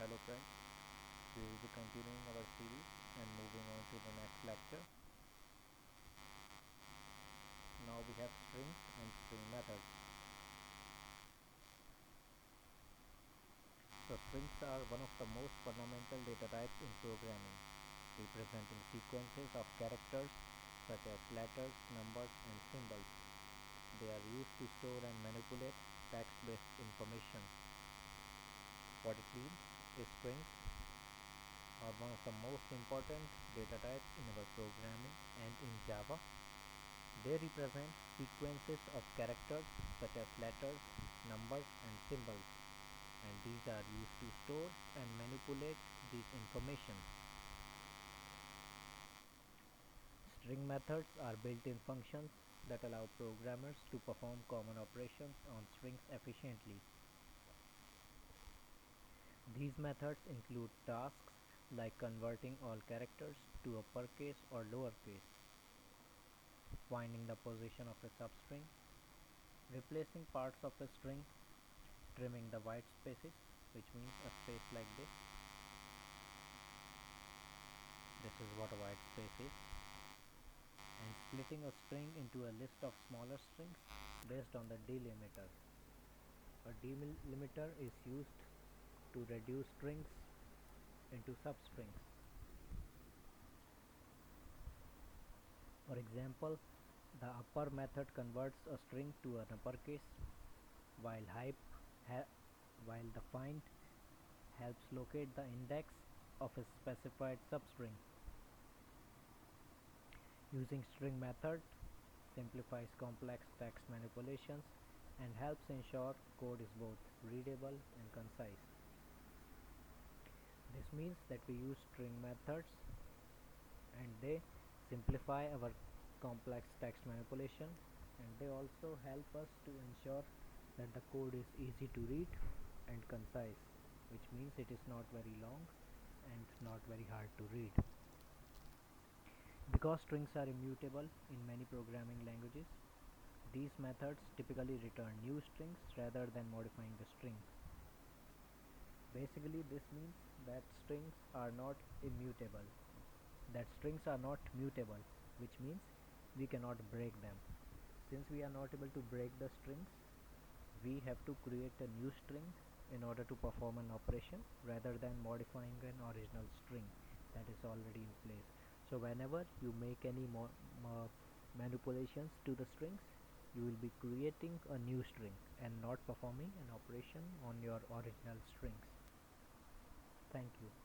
Hello friends, we will be continuing our series and moving on to the next lecture. Now we have strings and string methods. So strings are one of the most fundamental data types in programming, representing sequences of characters such as letters, numbers and symbols. They are used to store and manipulate text-based information. What it means is strings are one of the most important data types in our programming, and in Java they represent sequences of characters such as letters, numbers and symbols, and these are used to store and manipulate this information. String methods are built-in functions that allow programmers to perform common operations on strings efficiently. These methods include tasks like converting all characters to uppercase or lowercase, finding the position of a substring, replacing parts of a string, trimming the white spaces, which means a space like this. This is what a white space is. And splitting a string into a list of smaller strings based on the delimiter. A delimiter is used to reduce strings into substrings. For example, the upper method converts a string to an uppercase, while while the find helps locate the index of a specified substring. Using string method simplifies complex text manipulations and helps ensure code is both readable and concise. This means that we use string methods and they simplify our complex text manipulation, and they also help us to ensure that the code is easy to read and concise, which means it is not very long and not very hard to read. Because strings are immutable in many programming languages, these methods typically return new strings rather than modifying the string. Basically, this means that strings are not immutable, that strings are not mutable, which means we cannot break them. Since we are not able to break the strings, we have to create a new string in order to perform an operation rather than modifying an original string that is already in place. So whenever you make any manipulations to the strings, you will be creating a new string and not performing an operation on your original strings. Thank you.